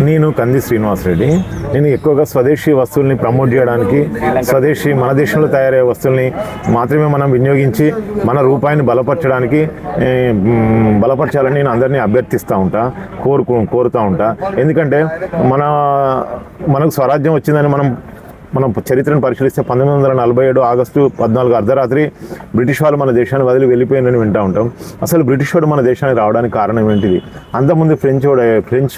నేను కంది శ్రీనివాసరెడ్డి. నేను ఎక్కువగా స్వదేశీ వస్తువుల్ని ప్రమోట్ చేయడానికి, స్వదేశీ మన దేశంలో తయారయ్యే వస్తువుల్ని మాత్రమే మనం వినియోగించి మన రూపాయిని బలపరచాలని నేను అందరినీ అభ్యర్థిస్తూ ఉంటా, కోరుతూ ఉంటా. ఎందుకంటే మనకు స్వరాజ్యం వచ్చిందని మనం చరిత్రను పరిశీలిస్తే 1947 ఆగస్టు 14 అర్ధరాత్రి బ్రిటిష్ వాళ్ళు మన దేశాన్ని వదిలి వెళ్ళిపోయిందని వింటూ ఉంటాం. అసలు బ్రిటిష్ వాడు మన దేశానికి రావడానికి కారణం ఏంటిది? అంతకుముందు ఫ్రెంచ్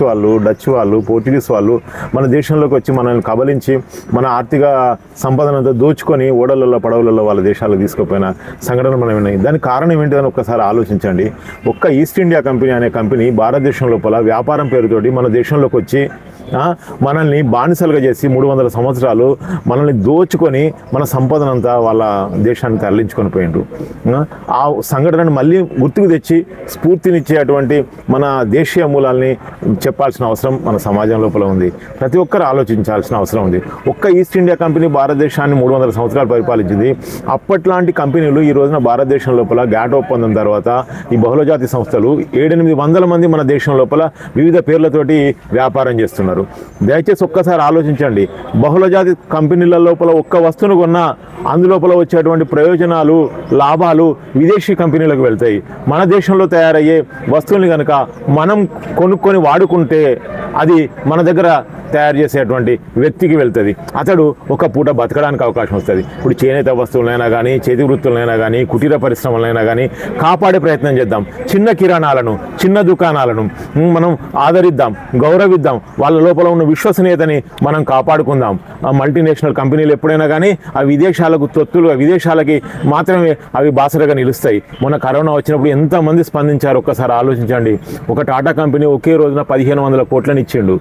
వాళ్ళు, డచ్ వాళ్ళు, పోర్చుగీస్ వాళ్ళు మన దేశంలోకి వచ్చి మనల్ని కబలించి మన ఆర్థిక సంపదనంతా దోచుకొని ఓడలలో పడవలలో వాళ్ళ దేశాలకు తీసుకుపోయిన సంఘటన మనం విన్నాయి. దానికి కారణం ఏంటిదని ఒక్కసారి ఆలోచించండి. ఒక్క ఈస్ట్ ఇండియా కంపెనీ అనే కంపెనీ భారతదేశం లోపల వ్యాపారం పేరుతోటి మన దేశంలోకి వచ్చి మనల్ని బానిసలుగా చేసి 300 సంవత్సరాలు మనల్ని దోచుకొని మన సంపదనంతా వాళ్ళ దేశానికి తరలించుకొని పోయిండ్రు. ఆ సంఘటనను మళ్ళీ గుర్తుకు తెచ్చి స్ఫూర్తినిచ్చేటువంటి మన దేశీయ మూలాల్ని చెప్పాల్సిన అవసరం మన సమాజం లోపల ఉంది. ప్రతి ఒక్కరు ఆలోచించాల్సిన అవసరం ఉంది. ఒక్క ఈస్ట్ ఇండియా కంపెనీ భారతదేశాన్ని 300 సంవత్సరాలు పరిపాలించింది. అప్పట్లాంటి కంపెనీలు ఈ రోజున భారతదేశం లోపల గ్యాట్ ఒప్పందం తర్వాత ఈ బహుళజాతి సంస్థలు 700-800 మంది మన దేశం లోపల వివిధ పేర్లతోటి వ్యాపారం చేస్తున్నారు. దయచేసి ఒక్కసారి ఆలోచించండి. బహుళజాతి కంపెనీల లోపల ఒక్క వస్తువును కొన్నా అందులోపల వచ్చేటువంటి ప్రయోజనాలు, లాభాలు విదేశీ కంపెనీలకు వెళ్తాయి. మన దేశంలో తయారయ్యే వస్తువుల్ని కనుక మనం కొనుక్కొని వాడుకుంటే అది మన దగ్గర తయారు చేసేటువంటి వ్యక్తికి వెళ్తుంది. అతడు ఒక పూట బతకడానికి అవకాశం వస్తుంది. ఇప్పుడు చేనేత వస్తువులైనా కానీ, చేతి వృత్తులైనా కానీ, కుటీర పరిశ్రమలైనా కానీ కాపాడే ప్రయత్నం చేద్దాం. చిన్న కిరాణాలను, చిన్న దుకాణాలను మనం ఆదరిద్దాం, గౌరవిద్దాం. వాళ్ళ లోపల ఉన్న విశ్వసనీయతని మనం కాపాడుకుందాం. మల్టీనేషనల్ కంపెనీలు ఎప్పుడైనా కానీ ఆ విదేశాలకి మాత్రమే అవి బాసరగా నిలుస్తాయి. మొన్న కరోనా వచ్చినప్పుడు ఎంతమంది స్పందించారు ఒక్కసారి ఆలోచించండి. ఒక టాటా కంపెనీ ఒకే రోజున 1500 కోట్లని ఇచ్చిండు.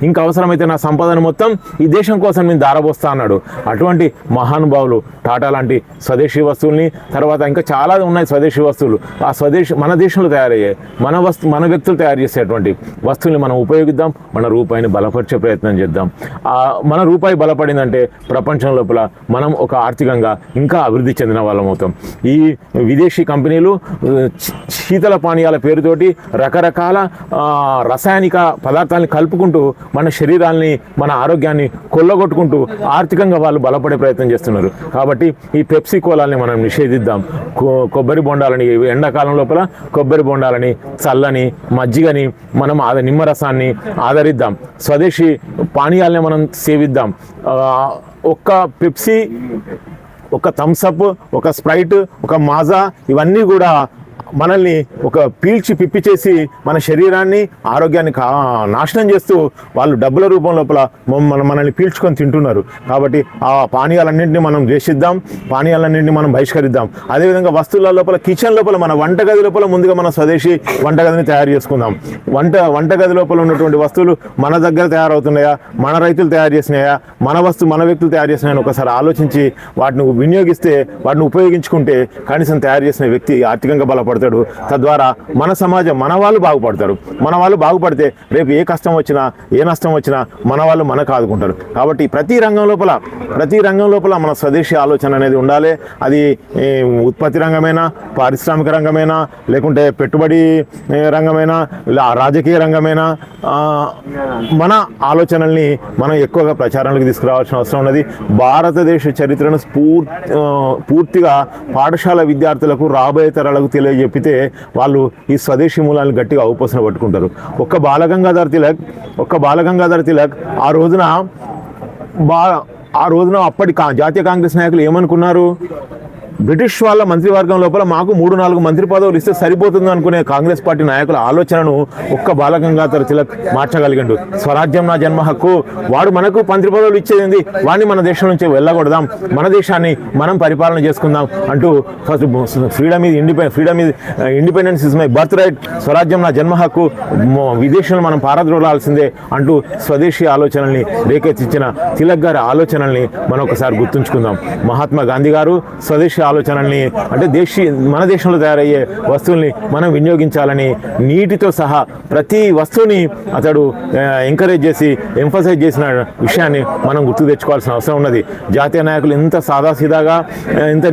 ఇంకా అవసరమైతే నా సంపదను మొత్తం ఈ దేశం కోసం నేను దారబోస్తా అన్నాడు. అటువంటి మహానుభావులు టాటా లాంటి స్వదేశీ వస్తువుల్ని, తర్వాత ఇంకా చాలా ఉన్నాయి స్వదేశీ వస్తువులు. ఆ మన దేశంలో తయారయ్యాయి మన వ్యక్తులు తయారు చేసేటువంటి వస్తువుల్ని మనం ఉపయోగిద్దాం. మన రూపాయిని బలపరిచే ప్రయత్నం చేద్దాం. మన రూపాయి బలపడిందంటే ప్రపంచం లోపల మనం ఒక ఆర్థికంగా ఇంకా అభివృద్ధి చెందిన వాళ్ళం అవుతాం. ఈ విదేశీ కంపెనీలు శీతల పానీయాల పేరుతోటి రకరకాల రసాయనిక పదార్థాలను కలుపుకుంటూ మన శరీరాల్ని, మన ఆరోగ్యాన్ని కొల్లగొట్టుకుంటూ ఆర్థికంగా వాళ్ళు బలపడే ప్రయత్నం చేస్తున్నారు. కాబట్టి ఈ పెప్సీ కోలాల్ని మనం నిషేధిద్దాం. కొబ్బరి బొండాలని, ఎండాకాలం లోపల కొబ్బరి బొండాలని, చల్లని మజ్జిగని, మనం నిమ్మరసాన్ని ఆదరిద్దాం. స్వదేశీ పానీయాలని మనం సేవిద్దాం. ఒక్క పెప్సీ, ఒక థమ్సప్, ఒక స్ప్రైట్, ఒక మాజా ఇవన్నీ కూడా మనల్ని ఒక పిప్పి చేసి మన శరీరాన్ని, ఆరోగ్యాన్ని నాశనం చేస్తూ వాళ్ళు డబ్బుల రూపం లోపల మనల్ని పీల్చుకొని తింటున్నారు. కాబట్టి ఆ పానీయాలన్నింటినీ మనం ద్వేషిద్దాం, పానీయాలన్నింటినీ మనం బహిష్కరిద్దాం. అదేవిధంగా వస్తువుల లోపల, కిచెన్ లోపల, మన వంటగది లోపల ముందుగా మన స్వదేశీ వంటగదిని తయారు చేసుకుందాం. వంటగది లోపల ఉన్నటువంటి వస్తువులు మన దగ్గర తయారవుతున్నాయా, మన రైతులు తయారు చేసినాయా, మన వ్యక్తులు తయారు చేసినాయని ఒకసారి ఆలోచించి వాటిని వినియోగిస్తే, వాటిని ఉపయోగించుకుంటే కనీసం తయారు చేసిన వ్యక్తి ఆర్థికంగా బలపడతాడు. తద్వారా మన సమాజం, మన వాళ్ళు బాగుపడతారు. మన వాళ్ళు బాగుపడితే రేపు ఏ కష్టం వచ్చినా, ఏ నష్టం వచ్చినా మన వాళ్ళు మనకు ఆదుకుంటారు. కాబట్టి ప్రతి రంగం లోపల మన స్వదేశీ ఆలోచన అనేది ఉండాలి. అది ఉత్పత్తి రంగమైనా, పారిశ్రామిక రంగమైనా, లేకుంటే పెట్టుబడి రంగమైనా, రాజకీయ రంగమైనా మన ఆలోచనల్ని మనం ఎక్కువగా ప్రచారంలోకి తీసుకురావాల్సిన అవసరం ఉన్నది. భారతదేశ చరిత్రను పూర్తిగా పాఠశాల విద్యార్థులకు, రాబోయే తరాలకు తెలియజెప్పితే వాళ్ళు ఈ స్వదేశీ మూలాలను గట్టిగా ఔపోసన పట్టుకుంటారు. ఒక్క బాలగంగాధర్ తిలక్ ఆ రోజున అప్పటి జాతీయ కాంగ్రెస్ నాయకులు ఏమనుకున్నారు? బ్రిటిష్ వాళ్ళ మంత్రివర్గం లోపల మాకు 3-4 మంత్రి పదవులు ఇస్తే సరిపోతుంది అనుకునే కాంగ్రెస్ పార్టీ నాయకుల ఆలోచనను ఒక్క బాలగంగాధర్ తిలక్ మార్చగలిగిండు. స్వరాజ్యం నా జన్మ హక్కు, వాడు మనకు మంత్రి పదవులు ఇచ్చేది, వాడిని మన దేశం నుంచి వెళ్ళగొడదాం, మన దేశాన్ని మనం పరిపాలన చేసుకుందాం అంటూ first freedom independence is my birth right, స్వరాజ్యం నా జన్మ హక్కు, విదేశంలో మనం పారద్రోలాల్సిందే అంటూ స్వదేశీ ఆలోచనల్ని రేకెత్తించిన తిలక్ గారి ఆలోచనల్ని మనం ఒకసారి గుర్తుంచుకుందాం. మహాత్మా గాంధీ గారు స్వదేశీ ఆలోచనల్ని అంటే మన దేశంలో తయారయ్యే వస్తువుల్ని మనం వినియోగించాలని నీటితో సహా ప్రతి వస్తువుని అతడు ఎంకరేజ్ చేసి ఎంఫసైజ్ చేసిన విషయాన్ని మనం గుర్తు తెచ్చుకోవాల్సిన అవసరం ఉన్నది. జాతీయ నాయకులు ఇంత సాదాసీదాగా ఇంత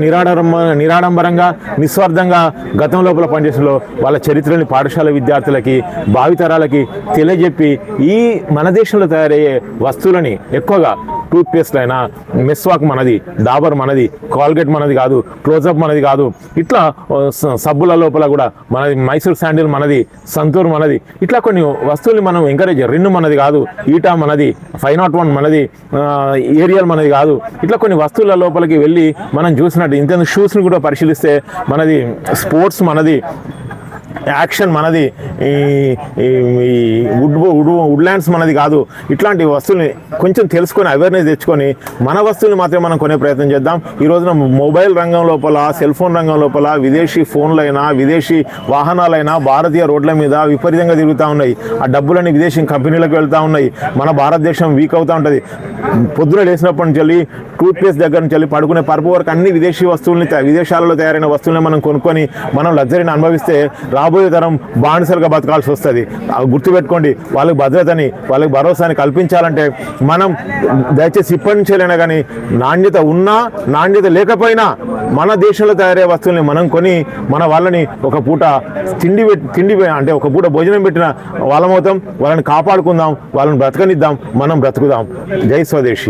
నిరాడంబరంగా నిస్వార్థంగా గతం లోపల పనిచేసిన వాళ్ళ చరిత్రని పాఠశాల విద్యార్థులకి భావితరాలకి తెలియజెప్పి ఈ మన దేశంలో తయారయ్యే వస్తువులని ఎక్కువగా టూత్పేస్ట్ అయినా మెస్వాక్ మనది, డాబర్ మనది, కాల్గేట్ మనది కాదు, క్లోజప్ మనది కాదు, ఇట్లా సబ్బుల లోపల కూడా మనది, మైసూర్ శాండిల్ మనది, సంతూర్ మనది, ఇట్లా కొన్ని వస్తువుల్ని మనం ఎంకరేజ్ రిన్ను మనది కాదు, ఈటా మనది, 501 మనది, ఏరియల్ మనది కాదు, ఇట్లా కొన్ని వస్తువుల లోపలికి వెళ్ళి మనం చూసినట్టు ఇంత షూస్ని కూడా పరిశీలిస్తే మనది స్పోర్ట్స్ మనది, యాక్షన్ మనది, ఈ వుడ్లాండ్స్ మనది కాదు. ఇట్లాంటి వస్తువుల్ని కొంచెం తెలుసుకొని అవేర్నెస్ తెచ్చుకొని మన వస్తువుల్ని మాత్రమే మనం కొనే ప్రయత్నం చేద్దాం. ఈ రోజున మొబైల్ రంగం లోపల, సెల్ ఫోన్ రంగం లోపల విదేశీ ఫోన్లైనా విదేశీ వాహనాలైనా భారతీయ రోడ్ల మీద విపరీతంగా తిరుగుతూ ఉన్నాయి. ఆ డబ్బులన్నీ విదేశీ కంపెనీలకు వెళ్తూ ఉన్నాయి. మన భారతదేశం వీక్ అవుతూ ఉంటుంది. పొద్దున లేచినప్పటి నుంచి వెళ్ళి టూత్పేస్ట్ దగ్గర నుంచి వెళ్ళి పడుకునే పరుపు వరకు అన్ని విదేశీ వస్తువుల్ని, విదేశాలలో తయారైన వస్తువుల్ని మనం కొనుక్కొని మనం లగ్జరీని అనుభవిస్తే రాబోయే తరం బానిసలుగా బతకాల్సి వస్తుంది. గుర్తుపెట్టుకోండి, వాళ్ళకి భద్రతని, వాళ్ళకి భరోసాని కల్పించాలంటే మనం దయచేసి ఇప్పటి నుంచేలైనా కానీ నాణ్యత ఉన్నా నాణ్యత లేకపోయినా మన దేశంలో తయారయ్యే వస్తువుల్ని మనం కొని మన వాళ్ళని ఒక పూట తిండి అంటే ఒక పూట భోజనం పెట్టిన వాళ్ళమవుతాం. వాళ్ళని కాపాడుకుందాం, వాళ్ళని బ్రతకనిద్దాం, మనం బ్రతుకుదాం. జై స్వదేశీ.